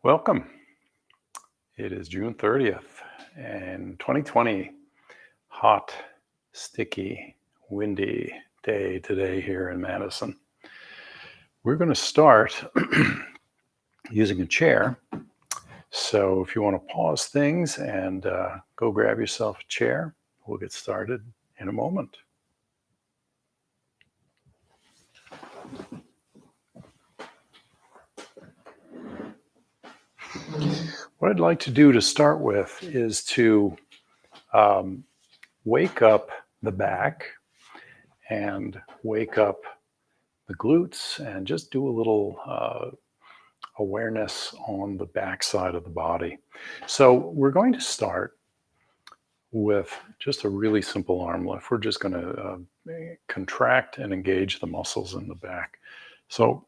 Welcome. It is June 30th and 2020. Hot, sticky, windy day today here in Madison. We're going to start using a chair. So if you want to pause things and go grab yourself a chair, we'll get started in a moment. What I'd like to do to start with is to wake up the back and wake up the glutes and just do a little awareness on the back side of the body. So we're going to start with just a really simple arm lift. We're just going to contract and engage the muscles in the back. So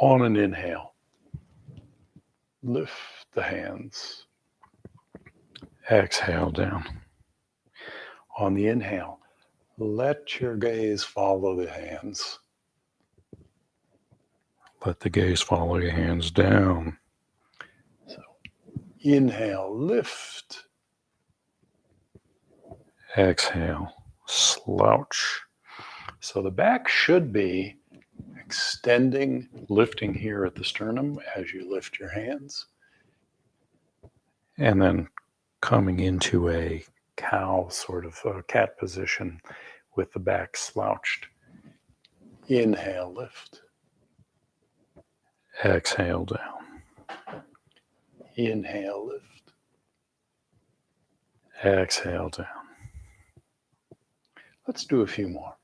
on an inhale, lift the hands. Exhale down. On the inhale, let your gaze follow the hands. Let the gaze follow your hands down. So inhale, lift. Exhale, slouch. So the back should be extending, lifting here at the sternum as you lift your hands. And then coming into a cow, sort of a cat position with the back slouched. Inhale, lift. Exhale down. Inhale, lift. Exhale down. Let's do a few more.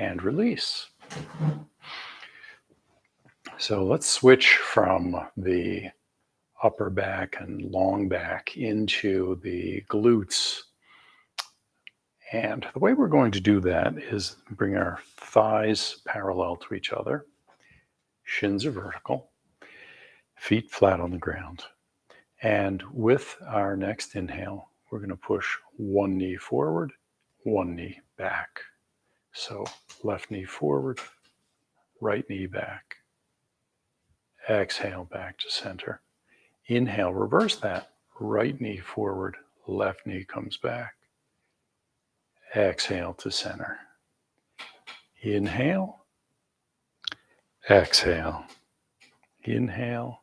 And release. So let's switch from the upper back and long back into the glutes. And the way we're going to do that is bring our thighs parallel to each other. Shins are vertical, feet flat on the ground. And with our next inhale, we're going to push one knee forward, one knee back. So left knee forward, right knee back. Exhale back to center. Inhale, reverse that. Right knee forward, left knee comes back. Exhale to center. Inhale. Exhale. Inhale.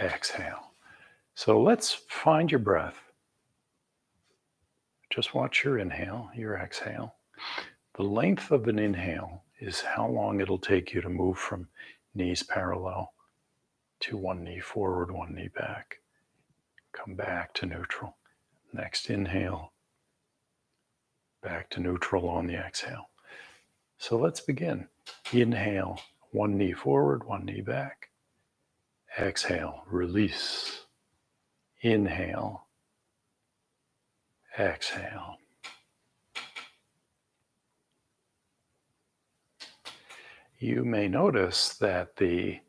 Exhale. So let's find your breath. Just watch your inhale, your exhale. The length of an inhale is how long it'll take you to move from knees parallel to one knee forward, one knee back. Come back to neutral. Next inhale. Back to neutral on the exhale. So let's begin. Inhale, one knee forward, one knee back. Exhale, release. Inhale. Exhale. You may notice that the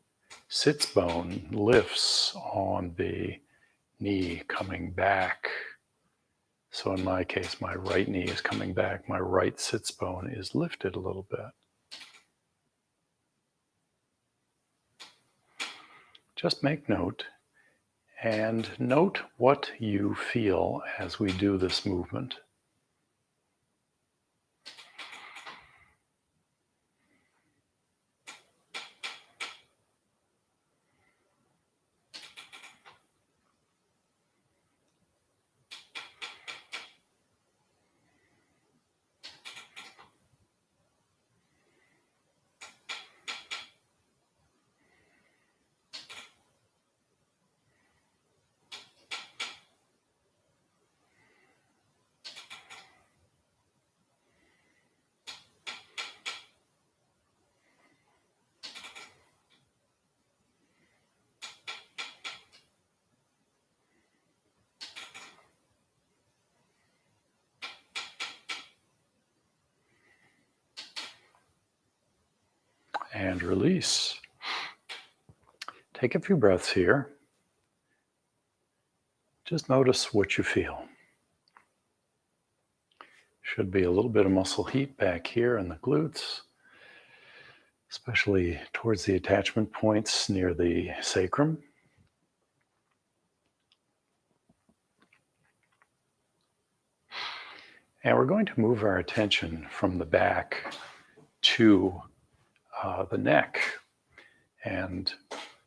sits bone lifts on the knee coming back. So in my case, my right knee is coming back. My right sits bone is lifted a little bit. Just make note and note what you feel as we do this movement. And release. Take a few breaths here. Just notice what you feel. Should be a little bit of muscle heat back here in the glutes, especially towards the attachment points near the sacrum. And we're going to move our attention from the back to the neck. And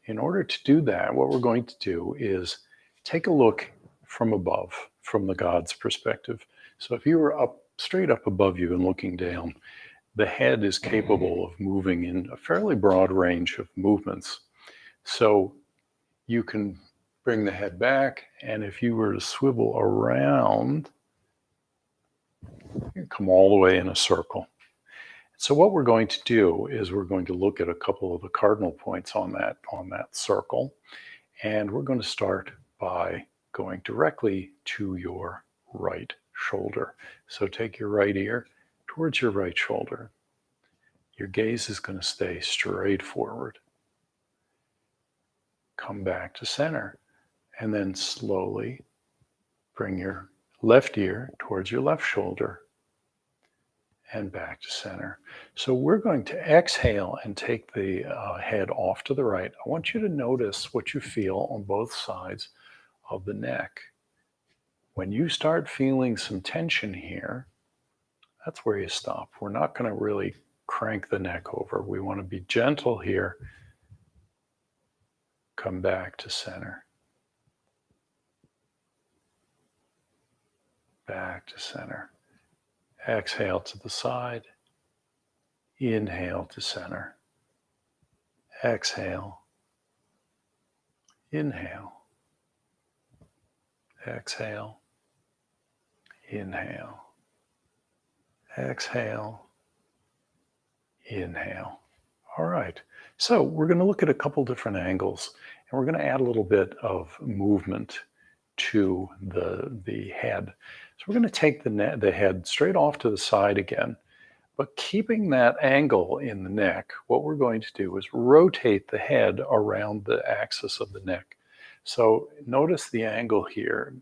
in order to do that, what we're going to do is take a look from above, from the God's perspective. So if you were up, straight up above you and looking down, the head is capable of moving in a fairly broad range of movements. So you can bring the head back, and if you were to swivel around, you come all the way in a circle. So what we're going to do is we're going to look at a couple of the cardinal points on that circle, and we're going to start by going directly to your right shoulder. So take your right ear towards your right shoulder. Your gaze is going to stay straight forward. Come back to center, and then slowly bring your left ear towards your left shoulder and back to center. So we're going to exhale and take the head off to the right. I want you to notice what you feel on both sides of the neck. When you start feeling some tension here, that's where you stop. We're not going to really crank the neck over. We want to be gentle here. Come back to center. Back to center. Exhale to the side. Inhale to center. Exhale. Inhale. Exhale. Inhale. Exhale. Inhale. All right. So we're going to look at a couple different angles, and we're going to add a little bit of movement to the head. So we're going to take the head straight off to the side again, but keeping that angle in the neck. What we're going to do is rotate the head around the axis of the neck. So notice the angle here.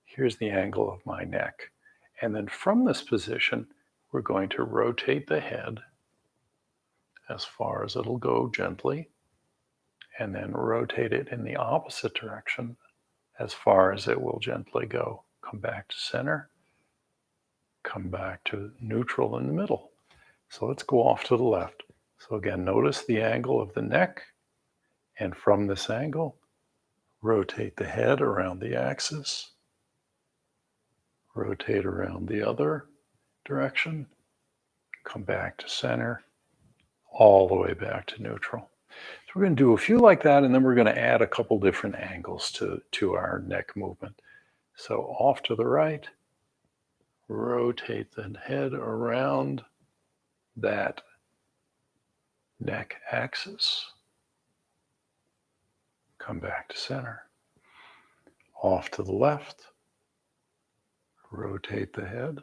Here's the angle of my neck. And then from this position, we're going to rotate the head as far as it'll go gently, and then rotate it in the opposite direction as far as it will gently go. Come back to center, come back to neutral in the middle. So let's go off to the left. So again, notice the angle of the neck, and from this angle, rotate the head around the axis, rotate around the other direction, come back to center, all the way back to neutral. So we're going to do a few like that, and then we're going to add a couple different angles to our neck movement. So off to the right, rotate the head around that neck axis, come back to center. Off to the left, rotate the head.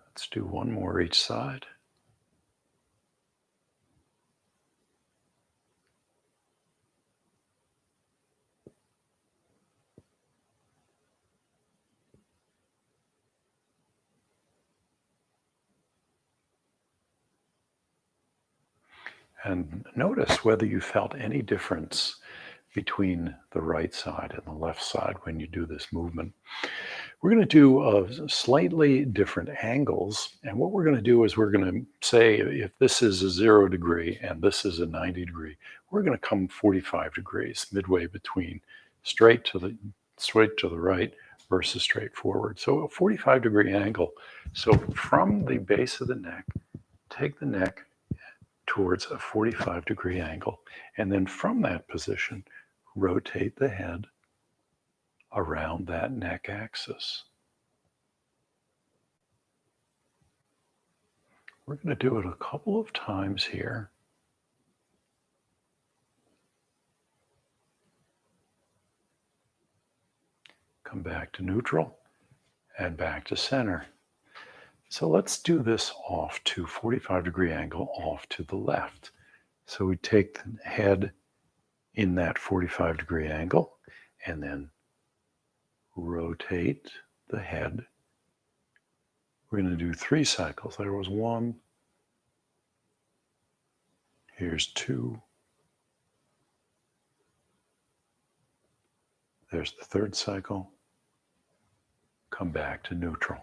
Let's do one more each side. And notice whether you felt any difference between the right side and the left side when you do this movement. We're going to do slightly different angles. And what we're going to do is we're going to say if this is a 0 degree and this is a 90 degree, we're going to come 45 degrees midway between straight to the right versus straight forward. So a 45 degree angle. So from the base of the neck, take the neck towards a 45 degree angle. And then from that position, rotate the head around that neck axis. We're going to do it a couple of times here. Come back to neutral and back to center. So let's do this off to 45-degree angle off to the left. So we take the head in that 45-degree angle and then rotate the head. We're going to do 3 cycles. There was 1. Here's 2. There's the 3rd cycle. Come back to neutral.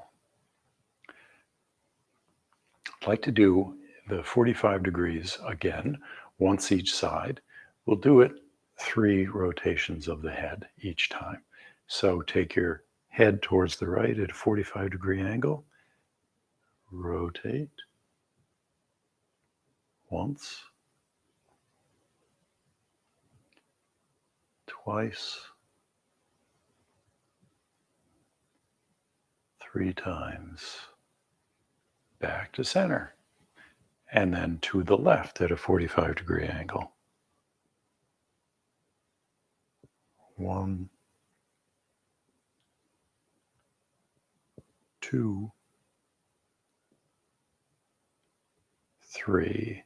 I'd like to do the 45 degrees again, once each side. We'll do it 3 rotations of the head each time. So take your head towards the right at a 45-degree angle. Rotate once, twice, 3 times. Back to center. And then to the left at a 45-degree angle. 1, 2, 3,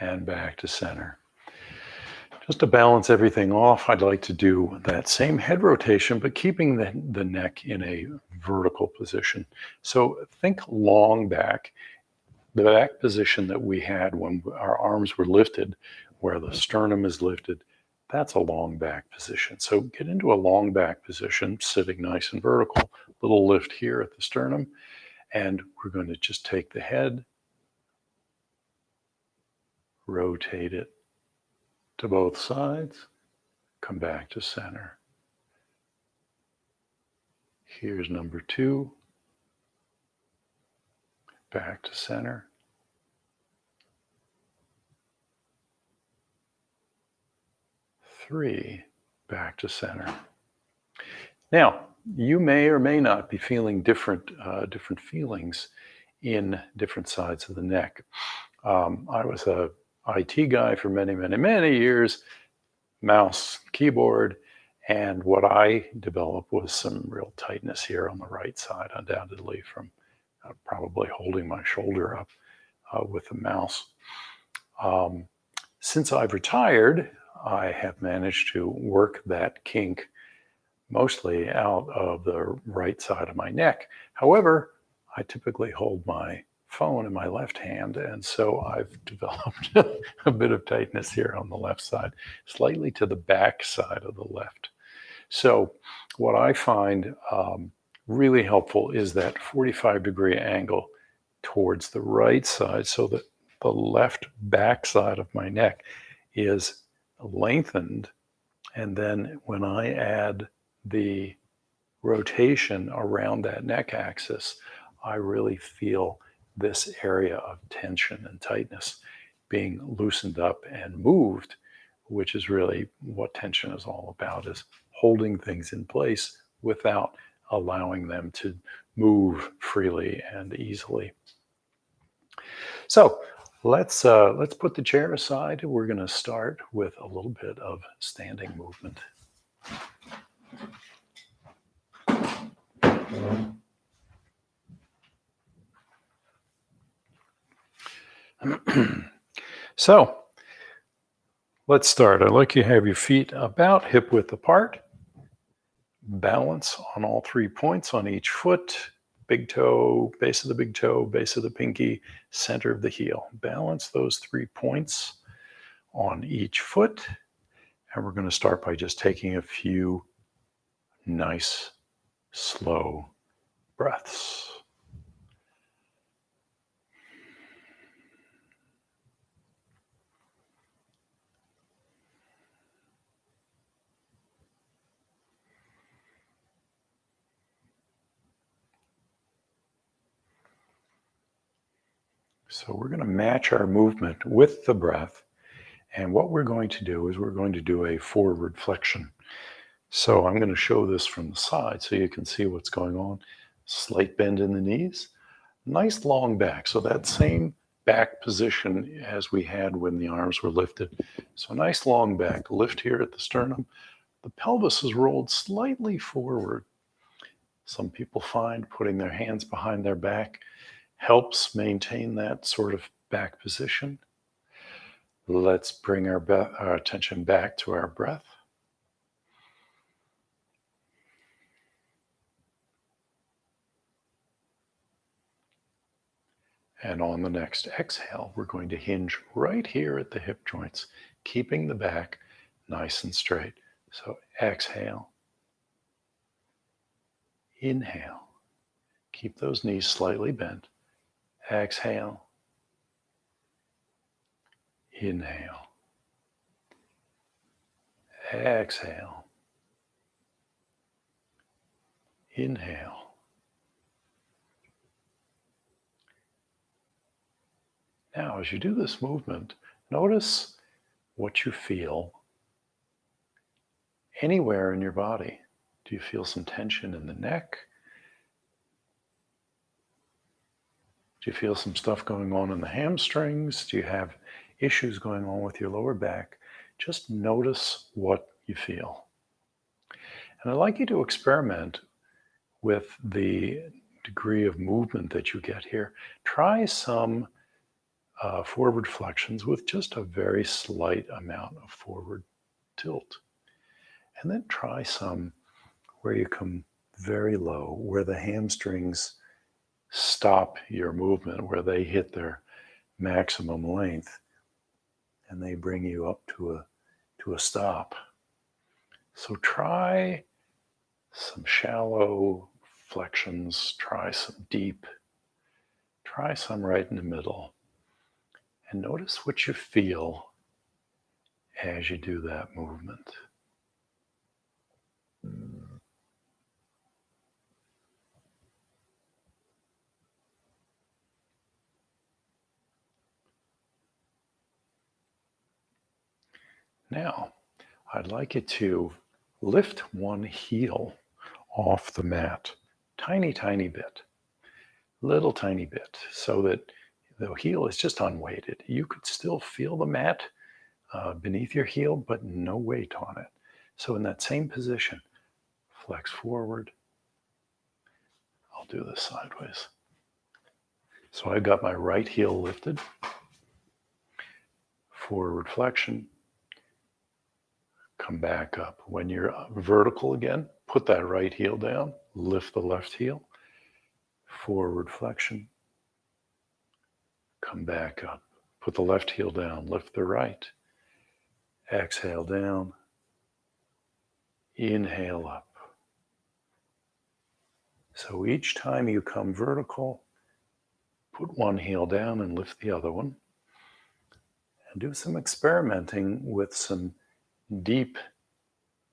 and back to center. Just to balance everything off, I'd like to do that same head rotation, but keeping the neck in a vertical position. So think long back, the back position that we had when our arms were lifted, where the sternum is lifted, that's a long back position. So get into a long back position, sitting nice and vertical, little lift here at the sternum, and we're going to just take the head, rotate it to both sides, come back to center. Here's number 2, back to center. 3, back to center. Now, you may or may not be feeling different feelings in different sides of the neck. I was a IT guy for many, many, many years, mouse, keyboard, and what I developed was some real tightness here on the right side, undoubtedly from probably holding my shoulder up with the mouse. Since I've retired, I have managed to work that kink mostly out of the right side of my neck. However, I typically hold my phone in my left hand, and so I've developed a bit of tightness here on the left side, slightly to the back side of the left. So what I find really helpful is that 45-degree angle towards the right side, so that the left back side of my neck is lengthened. And then when I add the rotation around that neck axis, I really feel this area of tension and tightness being loosened up and moved, which is really what tension is all about, is holding things in place without allowing them to move freely and easily. So let's put the chair aside. We're going to start with a little bit of standing movement. So let's start. I'd like you to have your feet about hip width apart. Balance on all 3 points on each foot. Big toe, base of the big toe, base of the pinky, center of the heel. Balance those 3 points on each foot. And we're going to start by just taking a few nice, slow breaths. So we're going to match our movement with the breath. And what we're going to do is we're going to do a forward flexion. So I'm going to show this from the side so you can see what's going on. Slight bend in the knees, nice long back. So that same back position as we had when the arms were lifted. So nice long back, lift here at the sternum. The pelvis is rolled slightly forward. Some people find putting their hands behind their back helps maintain that sort of back position. Let's bring our attention back to our breath. And on the next exhale, we're going to hinge right here at the hip joints, keeping the back nice and straight. So exhale, inhale, keep those knees slightly bent. Exhale, inhale, exhale, inhale. Now, as you do this movement, notice what you feel anywhere in your body. Do you feel some tension in the neck? Do you feel some stuff going on in the hamstrings? Do you have issues going on with your lower back? Just notice what you feel. And I'd like you to experiment with the degree of movement that you get here. Try some forward flexions with just a very slight amount of forward tilt. And then try some where you come very low, where the hamstrings stop your movement, where they hit their maximum length and they bring you up to a stop. So try some shallow flexions, try some deep, try some right in the middle, and notice what you feel as you do that movement. Now, I'd like you to lift one heel off the mat, tiny, tiny bit, little tiny bit, so that the heel is just unweighted. You could still feel the mat beneath your heel, but no weight on it. So in that same position, flex forward. I'll do this sideways. So I've got my right heel lifted, forward flexion, come back up. When you're vertical again, put that right heel down, lift the left heel, forward flexion, come back up. Put the left heel down, lift the right, exhale down, inhale up. So each time you come vertical, put one heel down and lift the other one. And do some experimenting with some deep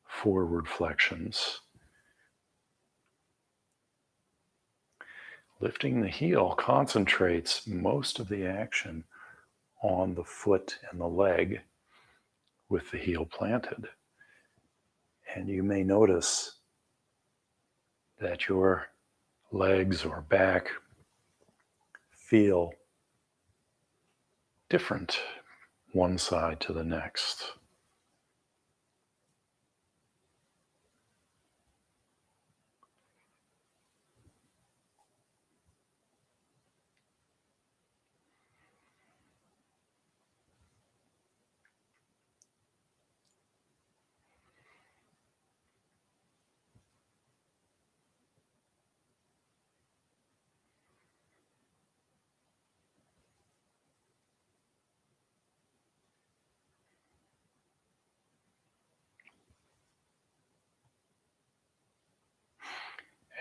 forward flexions. Lifting the heel concentrates most of the action on the foot and the leg with the heel planted. And you may notice that your legs or back feel different one side to the next.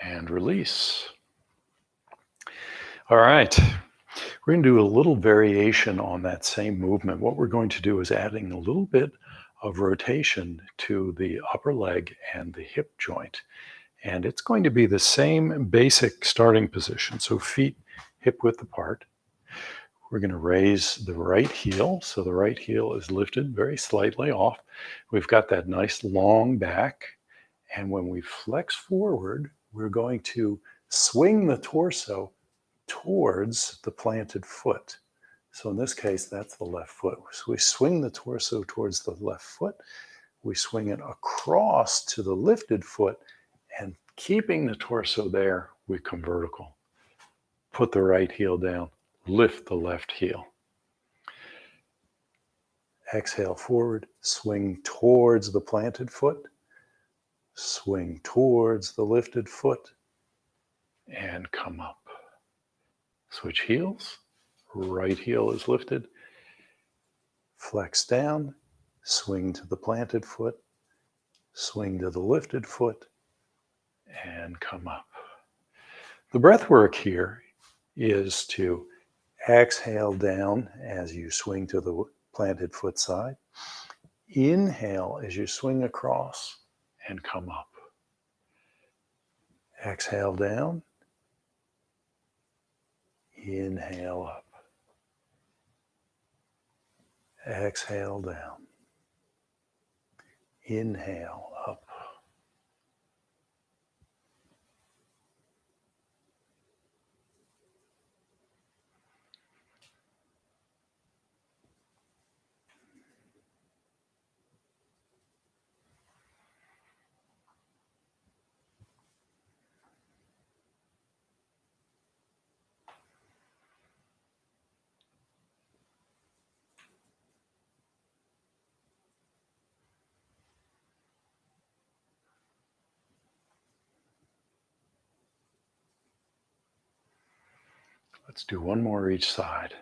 And release. All right, we're going to do a little variation on that same movement. What we're going to do is adding a little bit of rotation to the upper leg and the hip joint. And it's going to be the same basic starting position. So feet hip width apart. We're going to raise the right heel. So the right heel is lifted very slightly off. We've got that nice long back. And when we flex forward, we're going to swing the torso towards the planted foot. So in this case, that's the left foot. So we swing the torso towards the left foot. We swing it across to the lifted foot, and keeping the torso there, we come vertical. put the right heel down, lift the left heel. Exhale forward, swing towards the planted foot, swing towards the lifted foot, and come up. Switch heels, right heel is lifted, flex down, swing to the planted foot, swing to the lifted foot, and come up. The breath work here is to exhale down as you swing to the planted foot side. Inhale as you swing across and come up. Exhale down. Inhale up. Exhale down. Inhale up. Let's do one more each side.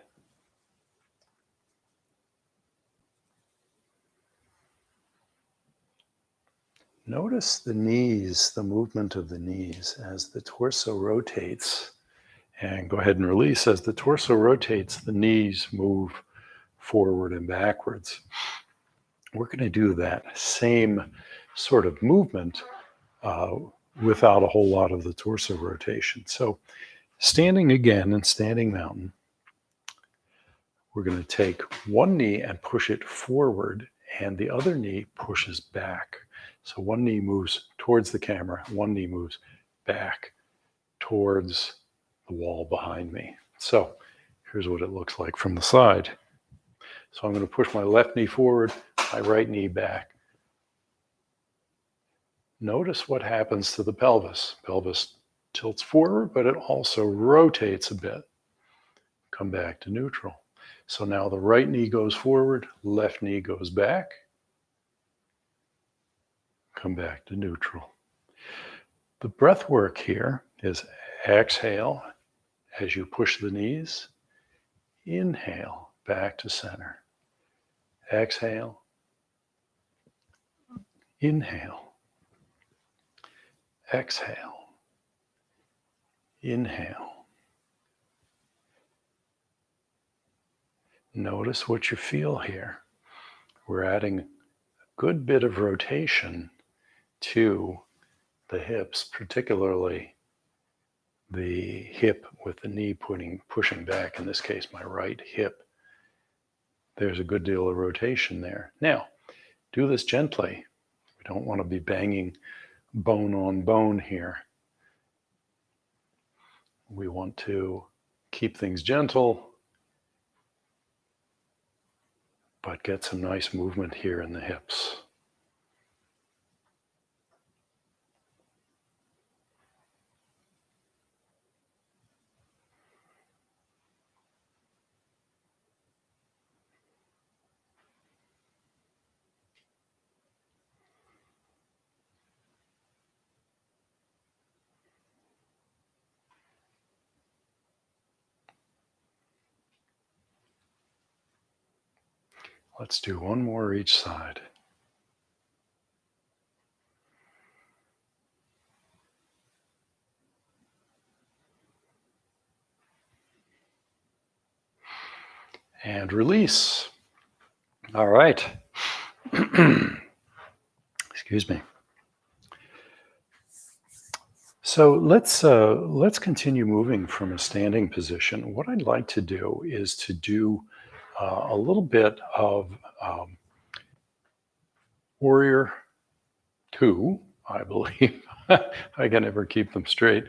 Notice the knees, the movement of the knees as the torso rotates. And go ahead and release. As the torso rotates, the knees move forward and backwards. We're going to do that same sort of movement without a whole lot of the torso rotation. So standing again in standing mountain, we're going to take one knee and push it forward, and the other knee pushes back. So one knee moves towards the camera, one knee moves back towards the wall behind me. So here's what it looks like from the side. So I'm going to push my left knee forward, my right knee back. Notice what happens to the pelvis. Pelvis tilts forward, but it also rotates a bit. Come back to neutral. So now the right knee goes forward, left knee goes back. Come back to neutral. The breath work here is exhale as you push the knees. Inhale back to center. Exhale. Inhale. Exhale. Inhale. Notice what you feel here. We're adding a good bit of rotation to the hips, particularly the hip with the knee pushing back, in this case, my right hip. There's a good deal of rotation there. Now, do this gently. We don't want to be banging bone on bone here. We want to keep things gentle, but get some nice movement here in the hips. Let's do one more each side. And release. All right. Excuse me. So let's continue moving from a standing position. What I'd like to do is to do a little bit of Warrior 2, I believe. I can never keep them straight.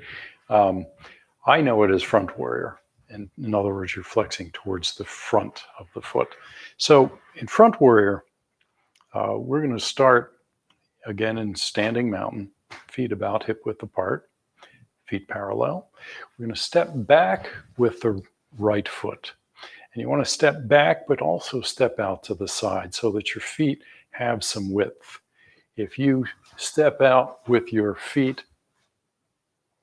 I know it as Front Warrior. And in other words, you're flexing towards the front of the foot. So in Front Warrior, we're going to start again in standing mountain, feet about hip width apart. feet parallel. We're going to step back with the right foot. And you want to step back, but also step out to the side so that your feet have some width. If you step out with your feet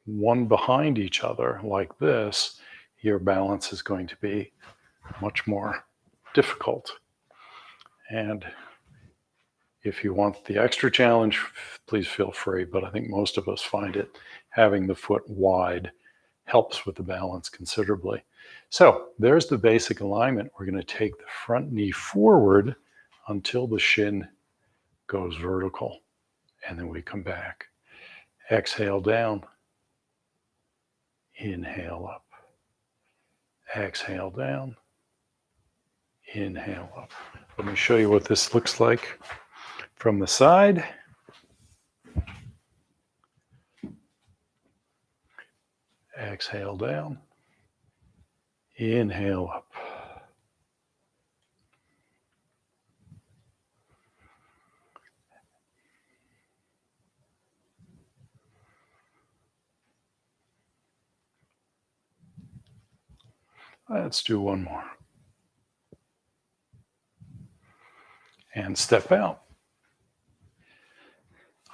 one behind each other like this, your balance is going to be much more difficult. And if you want the extra challenge, please feel free, but I think most of us find it having the foot wide helps with the balance considerably. So there's the basic alignment. We're going to take the front knee forward until the shin goes vertical, and then we come back. Exhale down, inhale up. Exhale down, inhale up. Let me show you what this looks like from the side. Exhale down, inhale up. Let's do one more. And step out.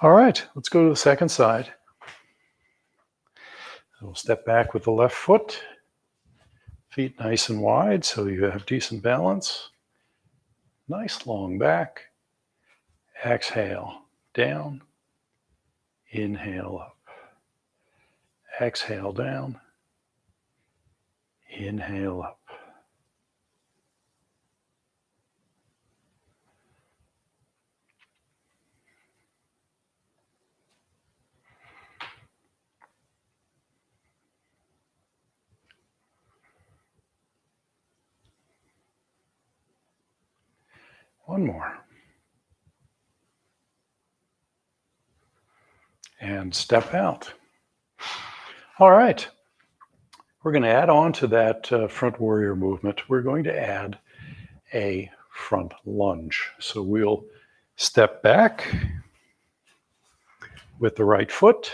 All right, let's go to the second side. We'll step back with the left foot. Feet nice and wide so you have decent balance. Nice long back. Exhale down. Inhale up. Exhale down. Inhale up. One more. And step out. All right. We're going to add on to that front warrior movement. We're going to add a front lunge. So we'll step back with the right foot.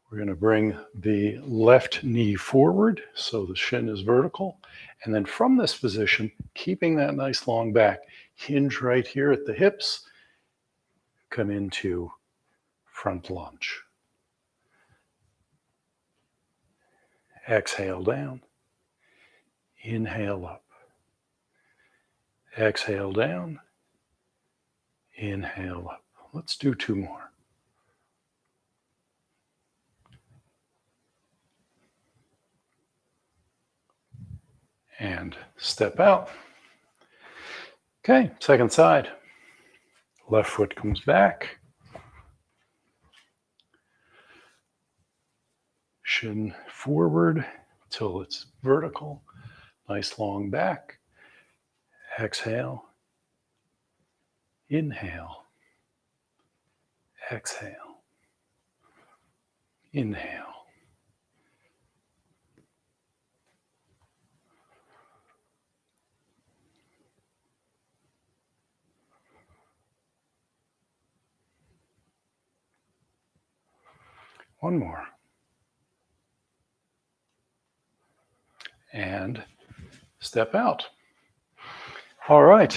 We're going to bring the left knee forward so the shin is vertical. And then from this position, keeping that nice long back, hinge right here at the hips, come into front lunge. Exhale down. Inhale up. Exhale down. Inhale up. Let's do two more. And step out. Okay, second side. Left foot comes back. Shin forward till it's vertical. Nice long back. Exhale. Inhale. Exhale. Inhale. One more. And step out. All right.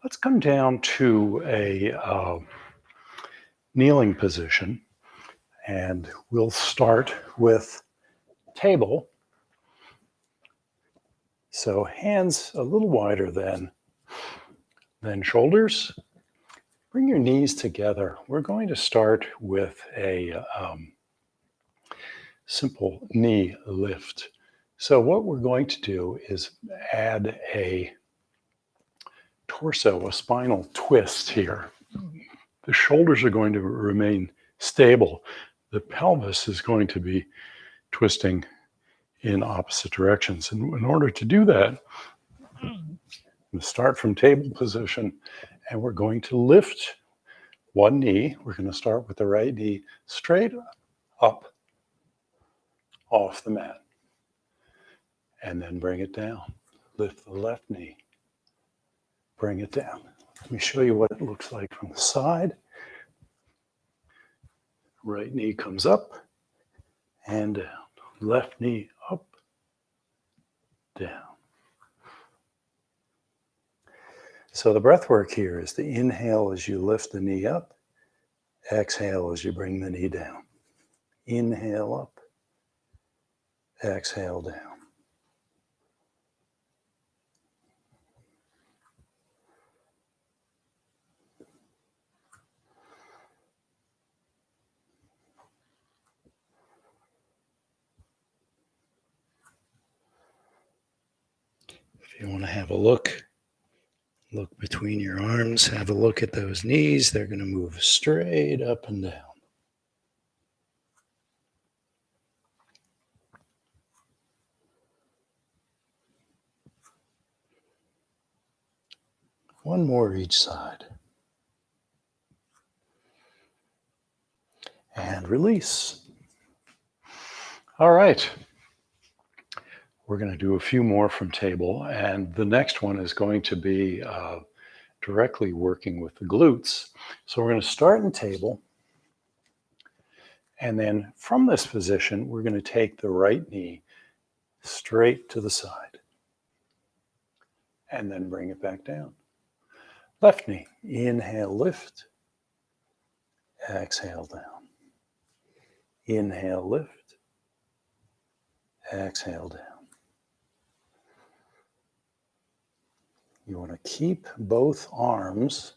Let's come down to a kneeling position, and we'll start with table. So hands a little wider than shoulders. Bring your knees together. We're going to start with a simple knee lift. So what we're going to do is add a torso, a spinal twist here. The shoulders are going to remain stable. The pelvis is going to be twisting in opposite directions. And in order to do that, we'll start from table position, and we're going to lift one knee. We're going to start with the right knee straight up off the mat, and then bring it down. Lift the left knee, bring it down. Let me show you what it looks like from the side. Right knee comes up and down. Left knee up, down. So the breath work here is to inhale as you lift the knee up, exhale as you bring the knee down. Inhale up, exhale down. If you want to have a look between your arms, have a look at those knees. They're going to move straight up and down. One more each side. And release. All right. We're going to do a few more from table, and the next one is going to be directly working with the glutes. So we're going to start in table, and then from this position, we're going to take the right knee straight to the side, and then bring it back down. Left knee, inhale, lift, exhale down. Inhale, lift, exhale down. You want to keep both arms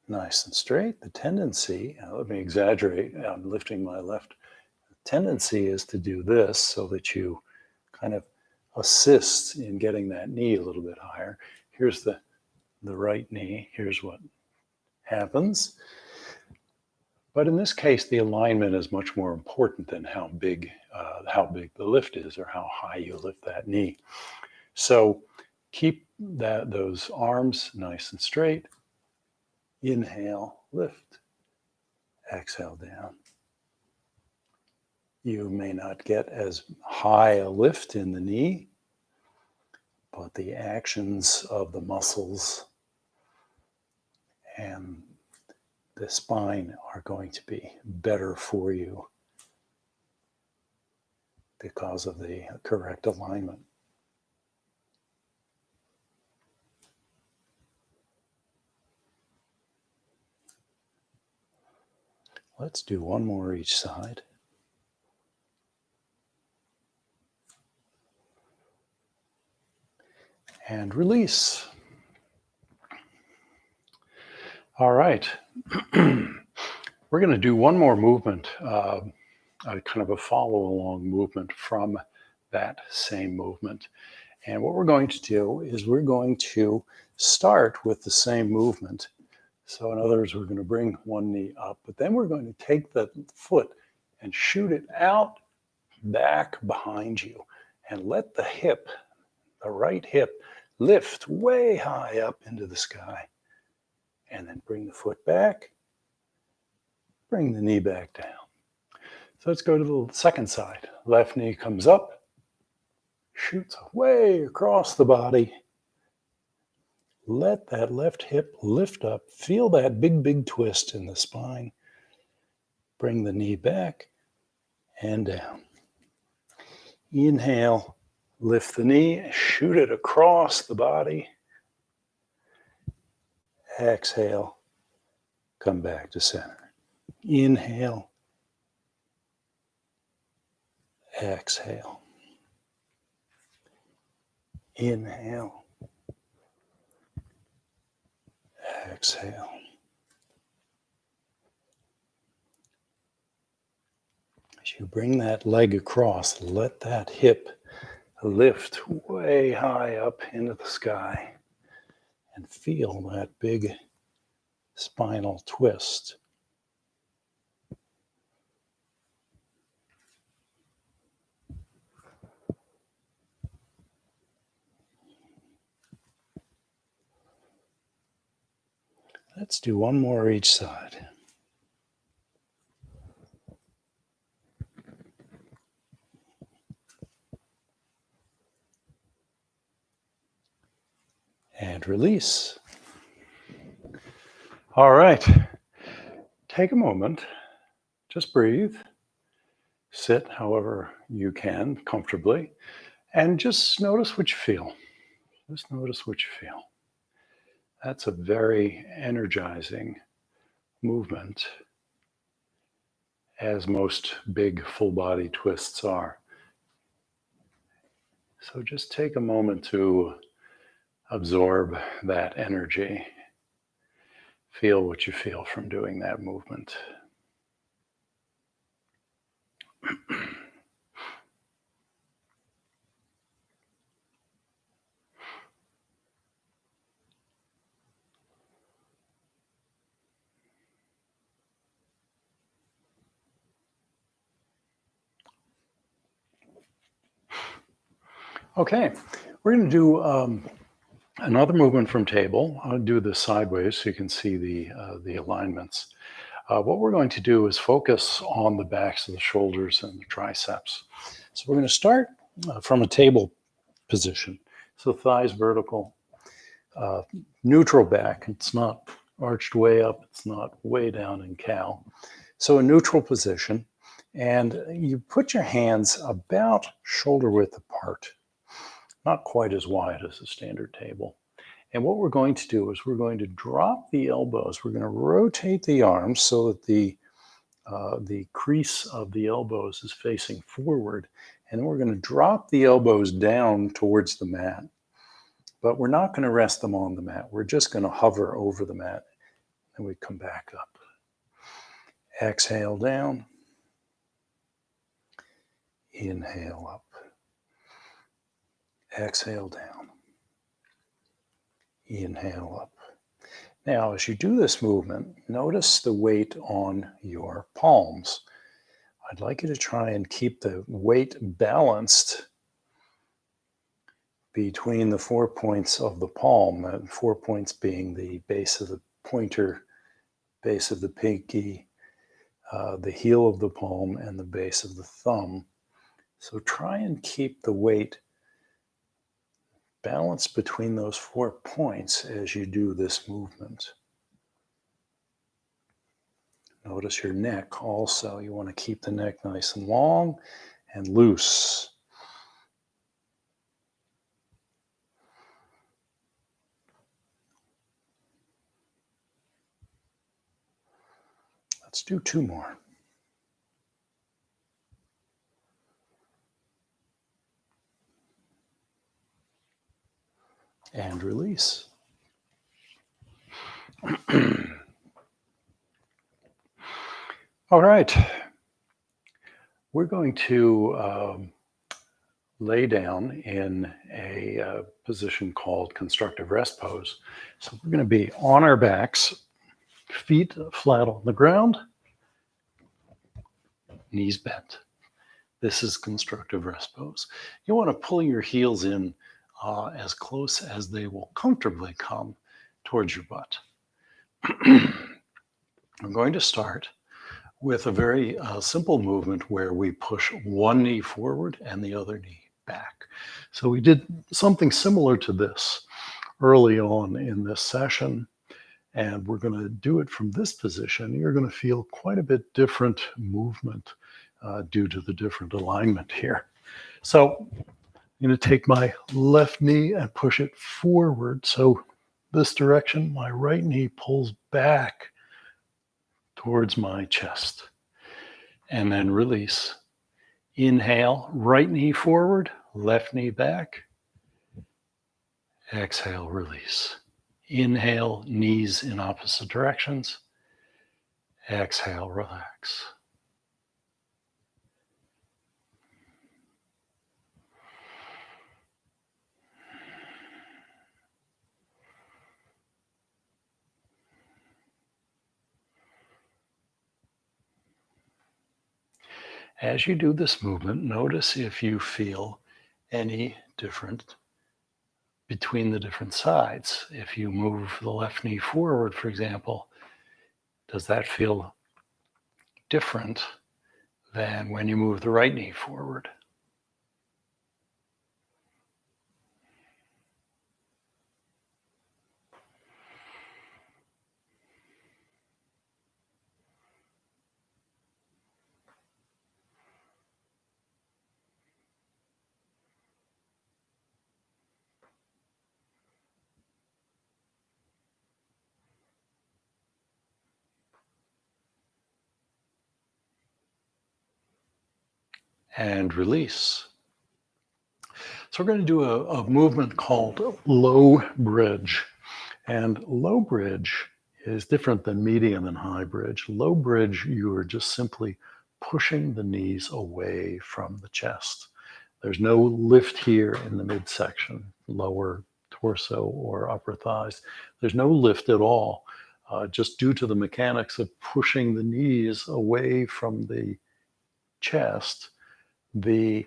nice and straight. The tendency, let me exaggerate, I'm lifting my left. The tendency is to do this so that you kind of assist in getting that knee a little bit higher. Here's the right knee. Here's what happens. But in this case, the alignment is much more important than how big the lift is or how high you lift that knee. So keep those arms nice and straight. Inhale, lift, exhale down. You may not get as high a lift in the knee, but the actions of the muscles and the spine are going to be better for you because of the correct alignment. Let's do one more each side. And release. All right. We're going to do one more movement, kind of a follow-along movement from that same movement. And what we're going to do is we're going to start with the same movement. So in other words, we're going to bring one knee up, but then we're going to take the foot and shoot it out back behind you and let the hip, the right hip, lift way high up into the sky. And then bring the foot back, bring the knee back down. So let's go to the second side. Left knee comes up, shoots way across the body. Let that left hip lift up. Feel that big, big twist in the spine. Bring the knee back and down. Inhale, lift the knee, shoot it across the body. Exhale, come back to center. Inhale, exhale. Inhale, exhale. As you bring that leg across, let that hip lift way high up into the sky and feel that big spinal twist. Let's do one more each side. And release. All right. Take a moment Just breathe. Sit however you can comfortably and just notice what you feel. Just notice what you feel. That's a very energizing movement, as most big full body twists are. So just take a moment to absorb that energy. Feel what you feel from doing that movement. Okay, we're going to do another movement from table. I'll do this sideways so you can see the alignments. What we're going to do is focus on the backs of the shoulders and the triceps. So we're going to start from a table position. So thighs vertical, neutral back. It's not arched way up. It's not way down in cow. So a neutral position. And you put your hands about shoulder width apart, not quite as wide as a standard table. And what we're going to do is we're going to drop the elbows. We're going to rotate the arms so that the crease of the elbows is facing forward. And then we're going to drop the elbows down towards the mat. But we're not going to rest them on the mat. We're just going to hover over the mat. And we come back up. Exhale down. Inhale up. Exhale down. Inhale up. Now, as you do this movement, notice the weight on your palms. I'd like you to try and keep the weight balanced between the 4 points of the palm, 4 points being the base of the pointer, base of the pinky, the heel of the palm, and the base of the thumb. So try and keep the weight balanced between those 4 points as you do this movement. Notice your neck also. You want to keep the neck nice and long and loose. Let's do 2 more. And release. All right. We're going to lay down in a position called constructive rest pose. So we're going to be on our backs, feet flat on the ground, knees bent. This is constructive rest pose. You want to pull your heels in as close as they will comfortably come towards your butt. I'm going to start with a very simple movement where we push one knee forward and the other knee back. So we did something similar to this early on in this session, and we're going to do it from this position. You're going to feel quite a bit different movement due to the different alignment here. So I'm going to take my left knee and push it forward. So this direction, my right knee pulls back towards my chest. And then release. Inhale, right knee forward, left knee back. Exhale, release. Inhale, knees in opposite directions. Exhale, relax. As you do this movement, notice if you feel any different between the different sides. If you move the left knee forward, for example, does that feel different than when you move the right knee forward? and release. So we're going to do a movement called low bridge. And low bridge is different than medium and high bridge. Low bridge, you are just simply pushing the knees away from the chest. There's no lift here in the midsection, lower torso or upper thighs. There's no lift at all, just due to the mechanics of pushing the knees away from the chest. The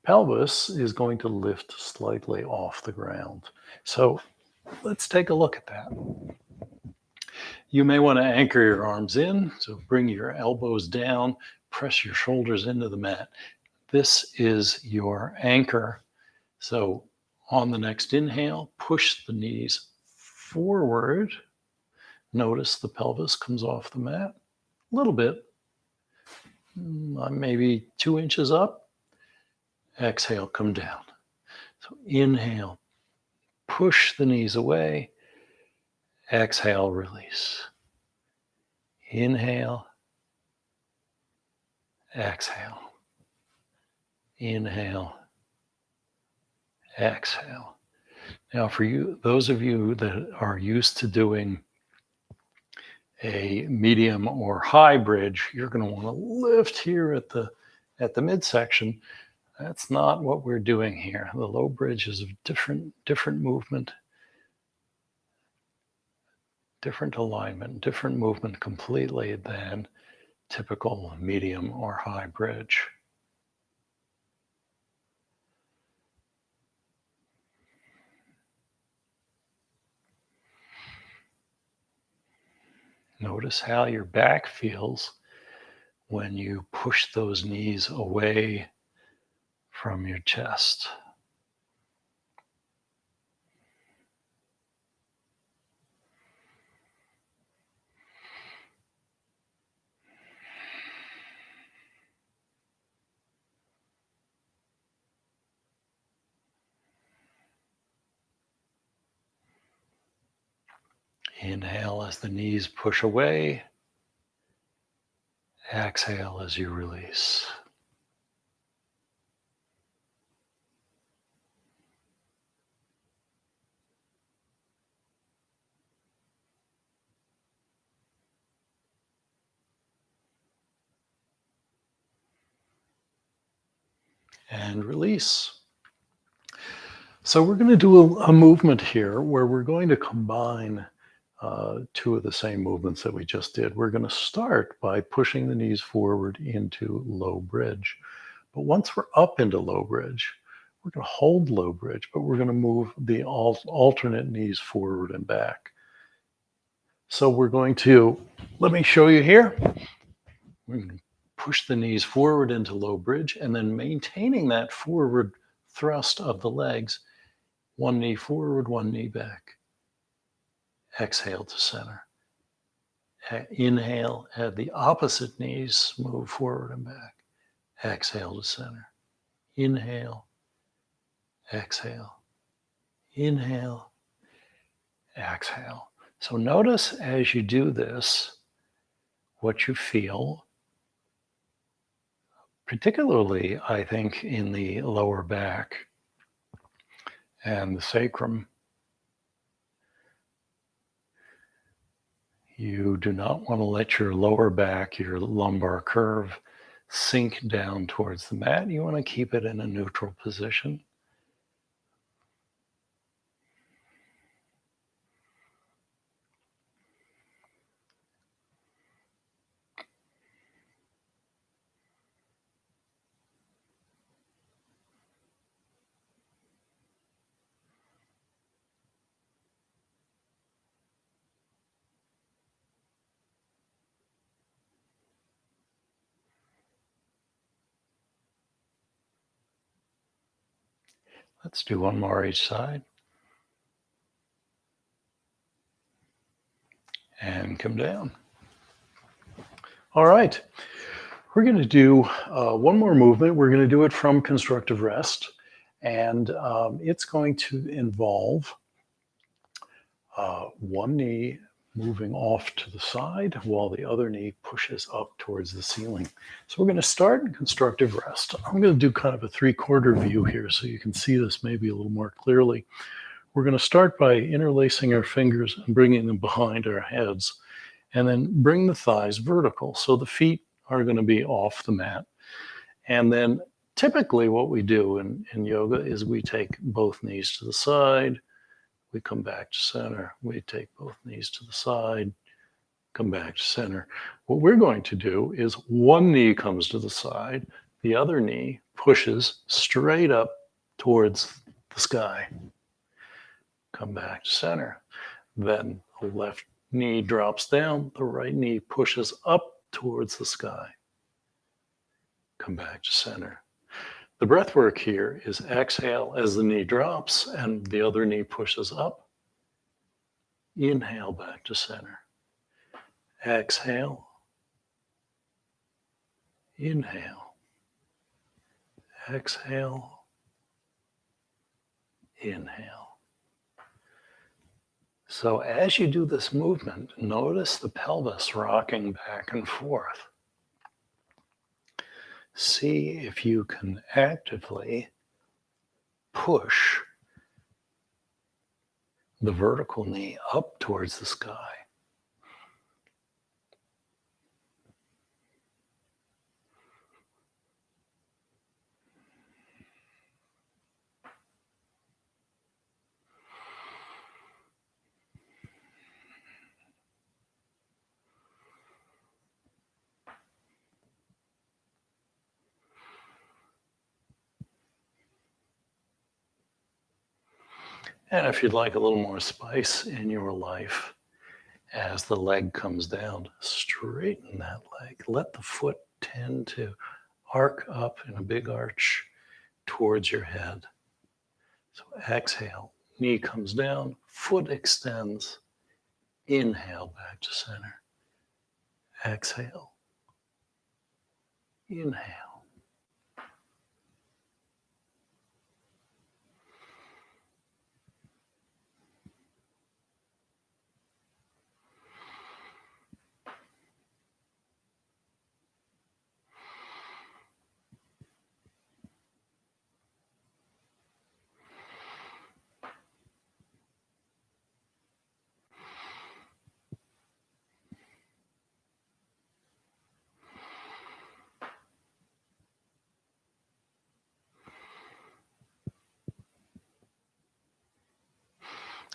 pelvis is going to lift slightly off the ground. So let's take a look at that. You may want to anchor your arms in, so bring your elbows down, press your shoulders into the mat. This is your anchor. So on the next inhale, push the knees forward. Notice the pelvis comes off the mat a little bit, maybe 2 inches up. Exhale, come down. So inhale, push the knees away. Exhale, release. Inhale, exhale. Inhale, exhale. Now for you, those of you that are used to doing a medium or high bridge, you're going to want to lift here at the midsection. That's not what we're doing here. The low bridge is a different movement, different alignment, different movement completely than typical medium or high bridge. Notice how your back feels when you push those knees away from your chest. Inhale as the knees push away. Exhale as you release. And release. So we're going to do a movement here where we're going to combine two of the same movements that we just did. We're going to start by pushing the knees forward into low bridge. But once we're up into low bridge, we're going to hold low bridge, but we're going to move the alternate knees forward and back. So we're going to, let me show you here. We're going to push the knees forward into low bridge and then maintaining that forward thrust of the legs. One knee forward, one knee back. Exhale to center. Inhale, the opposite knees move forward and back. Exhale to center. Inhale, exhale. Inhale, exhale. So notice as you do this, what you feel, particularly, I think, in the lower back and the sacrum. You do not want to let your lower back, your lumbar curve, sink down towards the mat. You want to keep it in a neutral position. Let's do one more each side. And come down. All right. We're going to do one more movement. We're going to do it from constructive rest. And it's going to involve one knee moving off to the side while the other knee pushes up towards the ceiling. So we're going to start in constructive rest. I'm going to do kind of a 3/4 view here so you can see this maybe a little more clearly. We're going to start by interlacing our fingers and bringing them behind our heads, and then bring the thighs vertical. So the feet are going to be off the mat. And then typically what we do in yoga is we take both knees to the side, we come back to center, we take both knees to the side, come back to center. What we're going to do is one knee comes to the side, the other knee pushes straight up towards the sky. Come back to center. Then the left knee drops down, the right knee pushes up towards the sky. Come back to center. The breath work here is exhale as the knee drops and the other knee pushes up. Inhale back to center. Exhale. Inhale. Exhale. Inhale. So as you do this movement, notice the pelvis rocking back and forth. See if you can actively push the vertical knee up towards the sky. And if you'd like a little more spice in your life, as the leg comes down, straighten that leg. Let the foot tend to arc up in a big arch towards your head. So exhale, knee comes down, foot extends. Inhale back to center. Exhale. Inhale.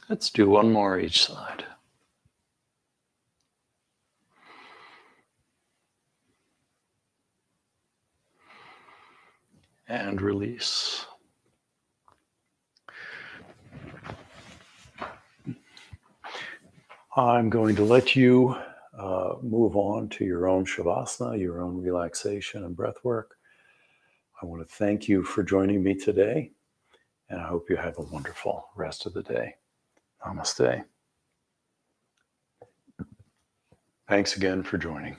Let's do one more each side. And release. I'm going to let you move on to your own Shavasana, your own relaxation and breath work. I want to thank you for joining me today, and I hope you have a wonderful rest of the day. Namaste. Thanks again for joining.